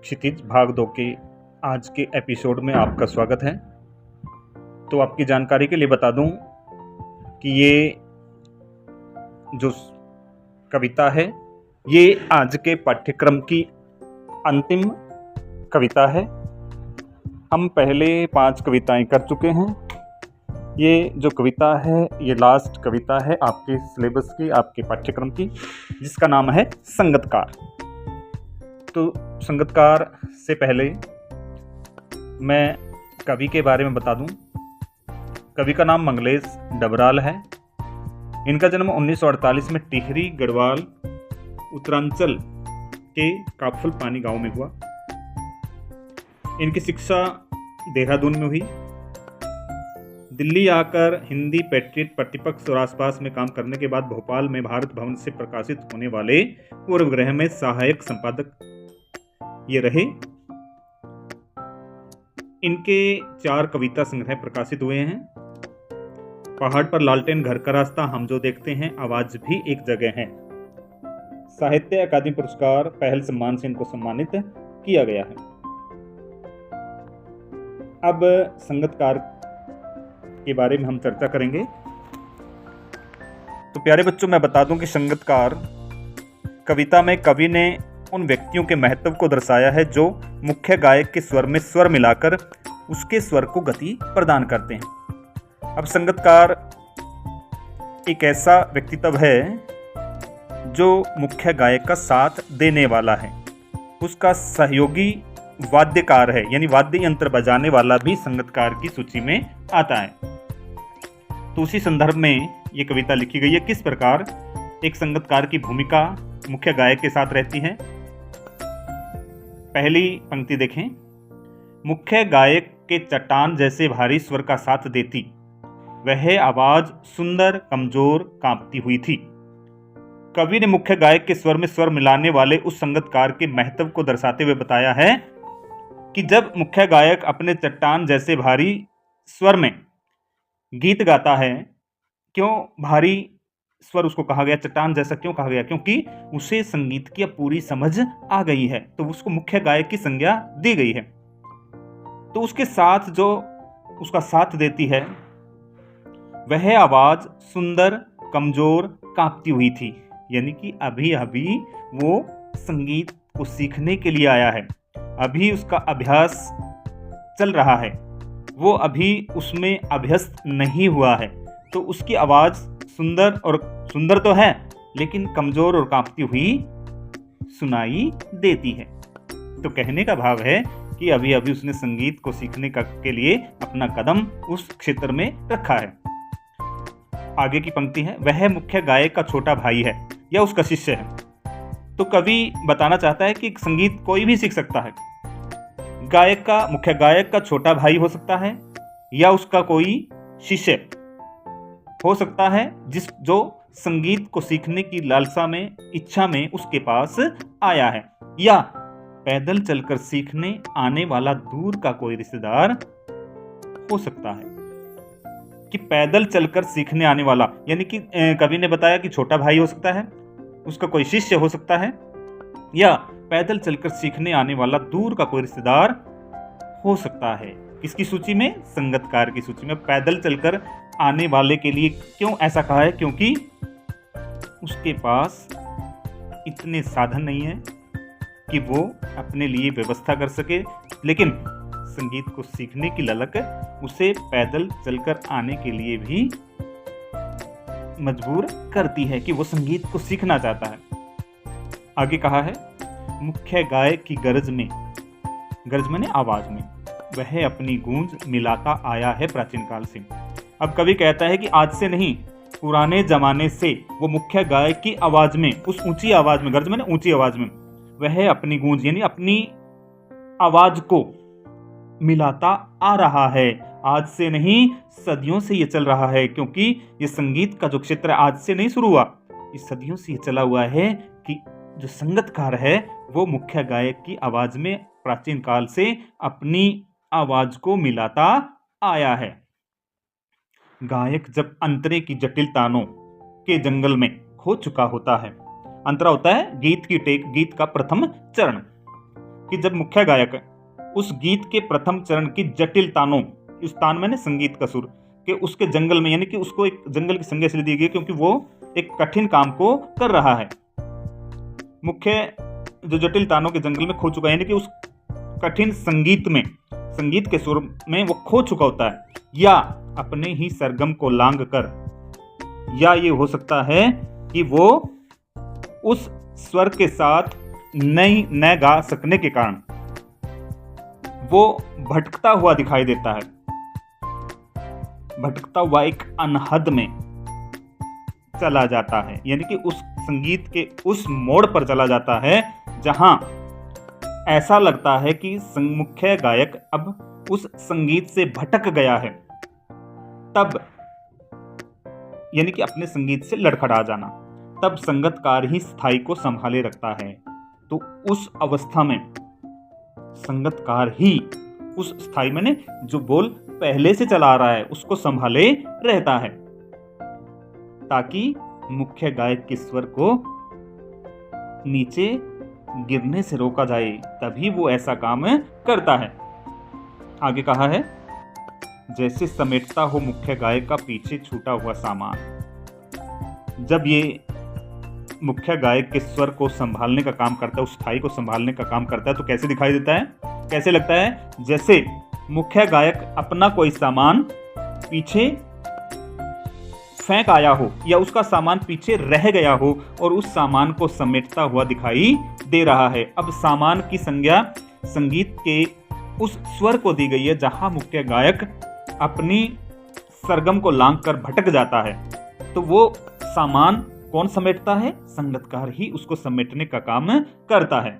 क्षितिज भाग 2 के आज के एपिसोड में आपका स्वागत है। तो आपकी जानकारी के लिए बता दूं कि ये जो कविता है ये आज के पाठ्यक्रम की अंतिम कविता है। हम पहले 5 कविताएं कर चुके हैं। ये जो कविता है ये लास्ट कविता है आपके सिलेबस की, आपके पाठ्यक्रम की, जिसका नाम है संगतकार। तो संगतकार से पहले मैं कवि के बारे में बता दूं। कवि का नाम मंगलेश डबराल है। इनका जन्म 1948 में टिहरी गढ़वाल उत्तरांचल के काफल पानी गांव में हुआ। इनकी शिक्षा देहरादून में हुई। दिल्ली आकर हिंदी पेट्रियट प्रतिपक्ष और आसपास में काम करने के बाद भोपाल में भारत भवन से प्रकाशित होने वाले पूर्वग्रह में सहायक संपादक ये रहे। इनके 4 कविता संग्रह प्रकाशित हुए हैं। पहाड़ पर लालटेन, घर का रास्ता, हम जो देखते हैं, आवाज भी एक जगह है। साहित्य अकादमी पुरस्कार पहल सम्मान से इनको सम्मानित किया गया है। अब संगतकार के बारे में हम चर्चा करेंगे। तो प्यारे बच्चों, मैं बता दूं कि संगतकार कविता में कवि ने उन व्यक्तियों के महत्व को दर्शाया है जो मुख्य गायक के स्वर में स्वर मिलाकर उसके स्वर को गति प्रदान करते हैं। अब संगतकार एक ऐसा व्यक्तित्व है जो मुख्य गायक का साथ देने वाला है। उसका सहयोगी वाद्यकार है, यानी वाद्य यंत्र बजाने वाला भी संगतकार की सूची में आता है। तो उसी संदर्भ में ये कविता लिखी गई है। किस प्रकार एक संगतकार की भूमिका मुख्य गायक के साथ रहती है। पहली पंक्ति देखें। मुख्य गायक के चट्टान जैसे भारी स्वर का साथ देती, वह आवाज सुंदर, कमजोर, कांपती हुई थी। कवि ने मुख्य गायक के स्वर में स्वर मिलाने वाले उस संगतकार के महत्व को दर्शाते हुए बताया है कि जब मुख्य गायक अपने चट्टान जैसे भारी स्वर में गीत गाता है, क्यों भारी स्वर उसको कहा गया, चट्टान जैसा क्यों कहा गया? क्योंकि उसे संगीत की पूरी समझ आ गई है, तो उसको मुख्य गायक की संज्ञा दी गई है। तो उसके साथ जो उसका साथ देती है वह आवाज सुंदर, कमजोर, कांपती हुई थी। यानी कि अभी अभी वो संगीत को सीखने के लिए आया है, अभी उसका अभ्यास चल रहा है, वो अभी उसमें अभ्यस्त नहीं हुआ है। तो उसकी आवाज सुंदर तो है, लेकिन कमजोर और कांपती हुई सुनाई देती है। तो कहने का भाव है कि अभी अभी उसने संगीत को सीखने के लिए अपना कदम उस क्षेत्र में रखा है। आगे की पंक्ति है, वह मुख्य गायक का छोटा भाई है या उसका शिष्य है। तो कवि बताना चाहता है कि संगीत कोई भी सीख सकता है। मुख्य गायक का छोटा भाई हो सकता है या उसका कोई शिष्य हो सकता है जो संगीत को सीखने की लालसा में, इच्छा में उसके पास आया है, या पैदल चलकर सीखने आने वाला दूर का कोई रिश्तेदार हो सकता है। कि पैदल चलकर सीखने आने वाला, यानी कि कवि ने बताया कि छोटा भाई हो सकता है, उसका कोई शिष्य हो सकता है, या पैदल चलकर सीखने आने वाला दूर का कोई रिश्तेदार हो सकता है। किसकी सूची में? संगतकार की सूची में। पैदल चलकर आने वाले के लिए क्यों ऐसा कहा है? क्योंकि उसके पास इतने साधन नहीं है कि वो अपने लिए व्यवस्था कर सके, लेकिन संगीत को सीखने की ललक उसे पैदल चलकर आने के लिए भी मजबूर करती है कि वो संगीत को सीखना चाहता है। आगे कहा है, मुख्य गायक की गरज माने आवाज में वह अपनी गूंज मिलाता आया है प्राचीन काल से। अब कवि कहता है कि आज से नहीं, पुराने जमाने से वो मुख्य गायक की आवाज में, उस ऊंची आवाज में, गरज माने ऊंची आवाज में, वह अपनी गूंज यानी अपनी आवाज को मिलाता आ रहा है। आज से नहीं, सदियों से ये चल रहा है, क्योंकि ये संगीत का जो क्षेत्र आज से नहीं शुरू हुआ, ये सदियों से ये चला हुआ है कि जो संगतकार है वो मुख्य गायक की आवाज में प्राचीन काल से अपनी आवाज को मिलाता आया है। गायक जब अंतरे की जटिल तानों के जंगल में खो चुका होता है, अंतरा होता है गीत की टेक, गीत का प्रथम चरण, कि जब मुख्य गायक उस गीत के प्रथम चरण की जटिल तानों, इस तान मैंने संगीत का सुर के उसके जंगल में, यानी कि उसको एक जंगल की संज्ञा इसलिए दी गई क्योंकि वो एक कठिन काम को कर रहा है। मुख्य जो जटिल तानों के जंगल में खो चुका है, यानी कि उस कठिन संगीत में, संगीत के सुर में वो खो चुका होता है, या अपने ही सरगम को लांग कर, या ये हो सकता है कि वो उस स्वर के साथ न गा सकने के कारण वो भटकता हुआ दिखाई देता है, भटकता हुआ एक अनहद में चला जाता है, यानी कि उस संगीत के उस मोड़ पर चला जाता है जहां ऐसा लगता है कि मुख्य गायक अब उस संगीत से भटक गया है। तब यानी कि अपने संगीत से लड़खड़ा जाना, तब संगतकार ही स्थाई को संभाले रखता है। तो उस अवस्था में संगतकार ही उस स्थाई मैंने जो बोल पहले से चला आ रहा है उसको संभाले रहता है, ताकि मुख्य गायक के स्वर को नीचे गिरने से रोका जाए। तभी वो ऐसा काम करता है। आगे कहा है, जैसे समेटता हो मुख्य गायक का पीछे छूटा हुआ सामान। जब ये मुख्य गायक के स्वर को संभालने का काम करता है, उस स्थाई को संभालने का काम करता है, तो कैसे दिखाई देता है, कैसे लगता है, जैसे मुख्य गायक अपना कोई सामान पीछे फेंक आया हो या उसका सामान पीछे रह गया हो और उस सामान को समेटता हुआ दिखाई दे रहा है। अब सामान की संज्ञा संगीत के उस स्वर को दी गई है जहां मुख्य गायक अपनी सरगम को लांग कर भटक जाता है। तो वो सामान कौन समेटता है? संगतकार ही उसको समेटने का काम करता है।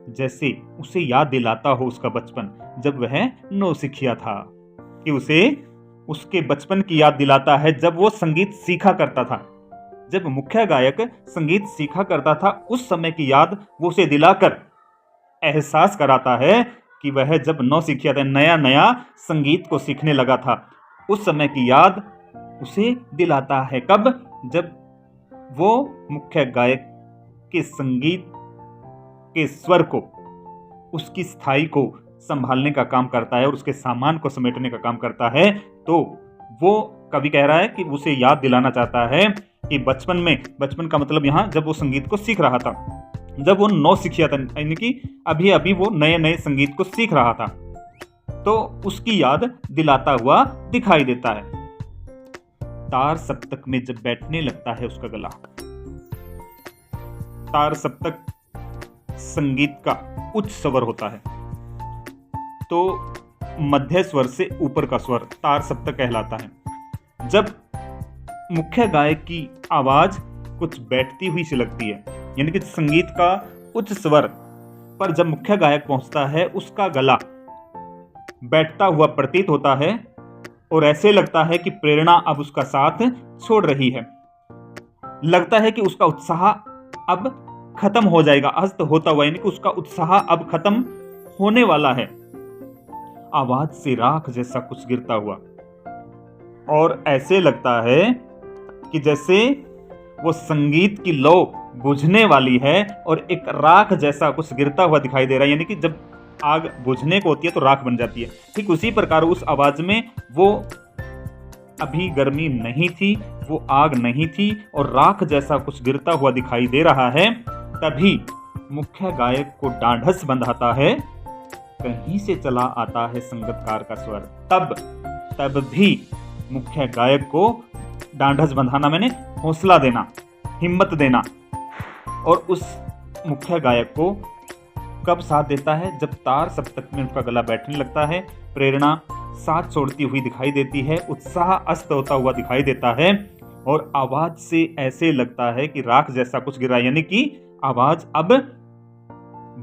जैसे उसे याद दिलाता हो उसका बचपन, जब वह नौसिखिया था, कि उसे उसके बचपन की याद दिलाता है जब वो संगीत सीखा करता था। जब मुख्य गायक संगीत सीखा करता था उस समय की याद वो उसे दिलाकर एहसास कराता है कि वह जब नौसिखिया था, नया नया संगीत को सीखने लगा था, उस समय की याद उसे दिलाता है। कब? जब वो मुख्य गायक के संगीत के स्वर को, उसकी स्थाई को संभालने का काम करता है और उसके सामान को समेटने का काम करता है। तो वो कवि कह रहा है कि उसे याद दिलाना चाहता है कि बचपन में, बचपन का मतलब यहाँ जब वो संगीत को सीख रहा था, जब वो नौसिखिया था, यानी कि अभी अभी वो नए नए संगीत को सीख रहा था, तो उसकी याद दिलाता हुआ दिखाई देता है। तार सप्तक में जब बैठने लगता है उसका गला, तार सप्तक संगीत का उच्च स्वर होता है, तो मध्य स्वर से ऊपर का स्वर तार सप्तक कहलाता है। जब मुख्य गायक की आवाज कुछ बैठती हुई सी लगती है, यानी कि संगीत का उच्च स्वर पर जब मुख्य गायक पहुंचता है उसका गला बैठता हुआ प्रतीत होता है और ऐसे लगता है कि प्रेरणा अब उसका साथ छोड़ रही है। लगता है कि उसका उत्साह अब खत्म हो जाएगा, अस्त होता हुआ, यानी कि उसका उत्साह अब खत्म होने वाला है। आवाज से राख जैसा कुछ गिरता हुआ, और ऐसे लगता है कि जैसे वो संगीत की लौ बुझने वाली है और एक राख जैसा कुछ गिरता हुआ दिखाई दे रहा है, यानी कि जब आग बुझने को होती है तो राख बन जाती है। ठीक उसी प्रकार उस आवाज में वो अभी गर्मी नहीं थी, वो आग नहीं थी और राख जैसा कुछ गिरता हुआ दिखाई दे रहा है। तभी मुख्य गायक को डांढस बंधाता है, कहीं से चला आता है संगतकार का स्वर। तब भी मुख्य गायक को डांढस बंधाना मैंने हौसला देना, हिम्मत देना, और उस मुख्य गायक को कब साथ देता है? जब तार सप्तक में उसका गला बैठने लगता है, प्रेरणा साथ छोड़ती हुई दिखाई देती है, उत्साह अस्त होता हुआ दिखाई देता है और आवाज से ऐसे लगता है कि राख जैसा कुछ गिरा, यानी कि आवाज अब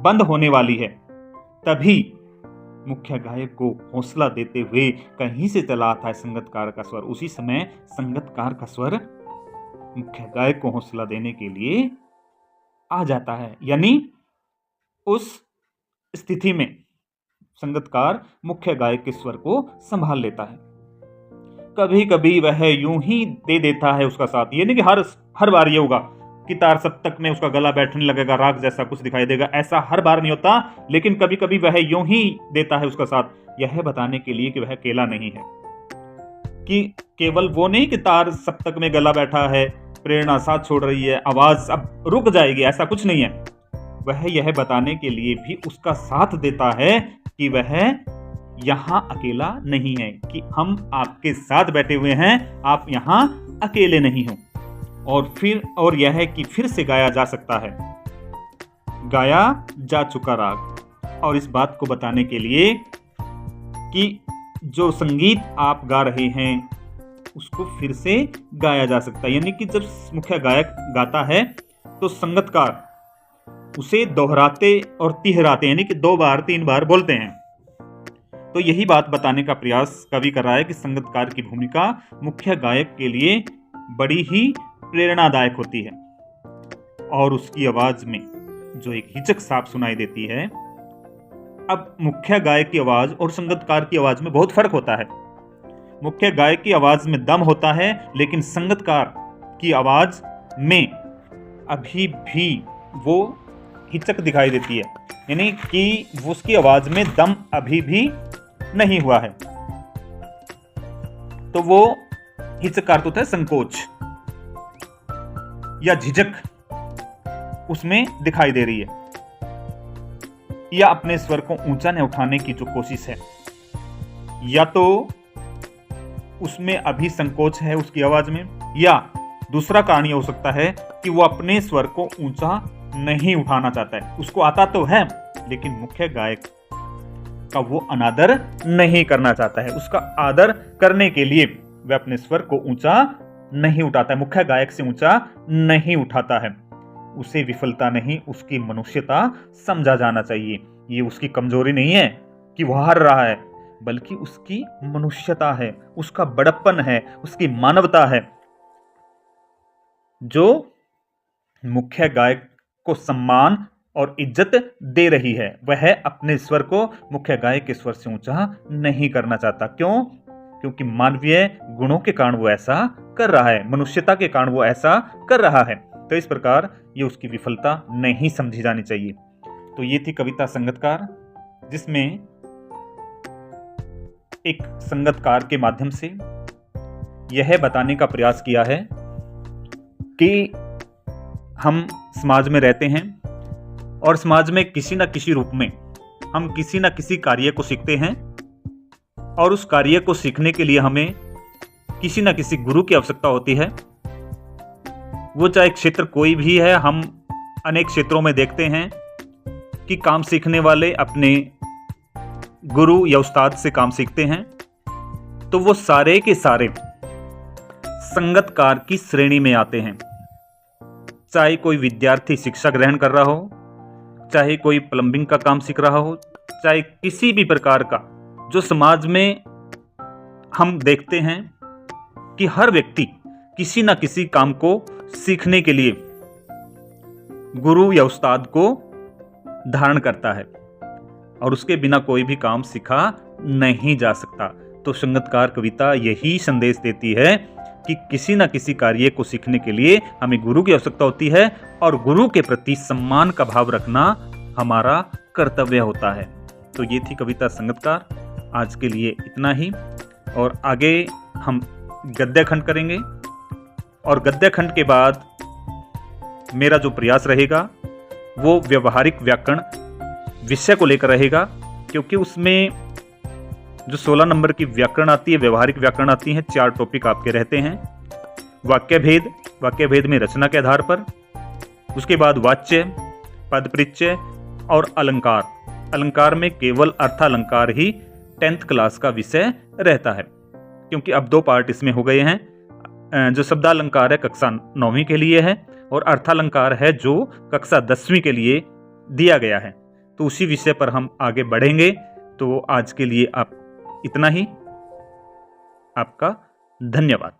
बंद होने वाली है। तभी मुख्य गायक को हौसला देते हुए कहीं से चला आता है संगतकार का स्वर। उसी समय संगतकार का स्वर मुख्य गायक को हौसला देने के लिए आ जाता है, यानी उस स्थिति में संगतकार मुख्य गायक के स्वर को संभाल लेता है। कभी कभी वह यूं ही दे देता है उसका साथ, यानी कि हर बार ये होगा, कि तार सप्तक में उसका गला बैठने लगेगा, राग जैसा कुछ दिखाई देगा। ऐसा हर बार नहीं होता, लेकिन कभी कभी वह यूं ही देता है उसका साथ, यह बताने के लिए कि वह अकेला नहीं है, कि केवल वो नहीं कि तार सप्तक में गला बैठा है, प्रेरणा साथ छोड़ रही है, आवाज अब रुक जाएगी, ऐसा कुछ नहीं है। वह यह बताने के लिए भी उसका साथ देता है कि वह यहां अकेला नहीं है, कि हम आपके साथ बैठे हुए हैं, आप यहां अकेले नहीं हो। और यह है कि फिर से गाया जा सकता है, गाया जा चुका राग। और इस बात को बताने के लिए कि जो संगीत आप गा रहे हैं उसको फिर से गाया जा सकता है, यानी कि जब मुख्य गायक गाता है तो संगतकार उसे दोहराते और तिहराते, यानी कि 2 बार 3 बार बोलते हैं। तो यही बात बताने का प्रयास कवि कर रहा है कि संगतकार की भूमिका मुख्य गायक के लिए बड़ी ही प्रेरणादायक होती है, और उसकी आवाज में जो एक हिचक साफ सुनाई देती है। अब मुख्य गायक की आवाज और संगतकार की आवाज में बहुत फर्क होता है। मुख्य गायक की आवाज में दम होता है, लेकिन संगतकार की आवाज में अभी भी वो हिचक दिखाई देती है, यानी कि उसकी आवाज में दम अभी भी नहीं हुआ है। तो वो हिचक का अर्थ होता है संकोच या झिझक उसमें दिखाई दे रही है, या अपने स्वर को ऊंचा न उठाने की जो कोशिश है, या तो उसमें अभी संकोच है उसकी आवाज में, या दूसरा कारण यह हो सकता है कि वो अपने स्वर को ऊंचा नहीं उठाना चाहता है। उसको आता तो है, लेकिन मुख्य गायक का वो अनादर नहीं करना चाहता है। उसका आदर करने के लिए वह अपने स्वर को ऊंचा नहीं उठाता है, मुख्य गायक से ऊंचा नहीं उठाता है। उसे विफलता नहीं, उसकी मनुष्यता समझा जाना चाहिए। ये उसकी कमजोरी नहीं है कि वह हार रहा है, बल्कि उसकी मनुष्यता है, उसका बड़प्पन है, उसकी मानवता है, जो मुख्य गायक को सम्मान और इज्जत दे रही है। वह अपने स्वर को मुख्य गायक के स्वर से ऊंचा नहीं करना चाहता। क्यों? क्योंकि मानवीय गुणों के कारण वो ऐसा कर रहा है, मनुष्यता के कारण वो ऐसा कर रहा है। तो इस प्रकार ये उसकी विफलता नहीं समझी जानी चाहिए। तो ये थी कविता संगतकार, जिसमें एक संगतकार के माध्यम से यह बताने का प्रयास किया है कि हम समाज में रहते हैं, और समाज में किसी न किसी रूप में हम किसी न किसी कार्य को सीखते हैं, और उस कार्य को सीखने के लिए हमें किसी न किसी गुरु की आवश्यकता होती है। वो चाहे क्षेत्र कोई भी है, हम अनेक क्षेत्रों में देखते हैं कि काम सीखने वाले अपने गुरु या उस्ताद से काम सीखते हैं, तो वो सारे के सारे संगतकार की श्रेणी में आते हैं। चाहे कोई विद्यार्थी शिक्षा ग्रहण कर रहा हो, चाहे कोई प्लम्बिंग का काम सीख रहा हो, चाहे किसी भी प्रकार का जो समाज में हम देखते हैं कि हर व्यक्ति किसी न किसी काम को सीखने के लिए गुरु या उस्ताद को धारण करता है, और उसके बिना कोई भी काम सीखा नहीं जा सकता। तो संगतकार कविता यही संदेश देती है कि किसी न किसी कार्य को सीखने के लिए हमें गुरु की आवश्यकता होती है, और गुरु के प्रति सम्मान का भाव रखना हमारा कर्तव्य होता है। तो ये थी कविता संगतकार। आज के लिए इतना ही, और आगे हम गद्य खंड करेंगे, और गद्य खंड के बाद मेरा जो प्रयास रहेगा वो व्यवहारिक व्याकरण विषय को लेकर रहेगा, क्योंकि उसमें जो 16 नंबर की व्याकरण आती है, व्यवहारिक व्याकरण आती है, 4 टॉपिक आपके रहते हैं। वाक्य भेद में रचना के आधार पर, उसके बाद वाच्य, पद परिचय और अलंकार। अलंकार में केवल अर्थालंकार ही 10th क्लास का विषय रहता है, क्योंकि अब 2 पार्ट इसमें हो गए हैं। जो शब्दालंकार है कक्षा 9वीं के लिए है, और अर्थालंकार है जो कक्षा 10वीं के लिए दिया गया है। तो उसी विषय पर हम आगे बढ़ेंगे। तो आज के लिए आप इतना ही। आपका धन्यवाद।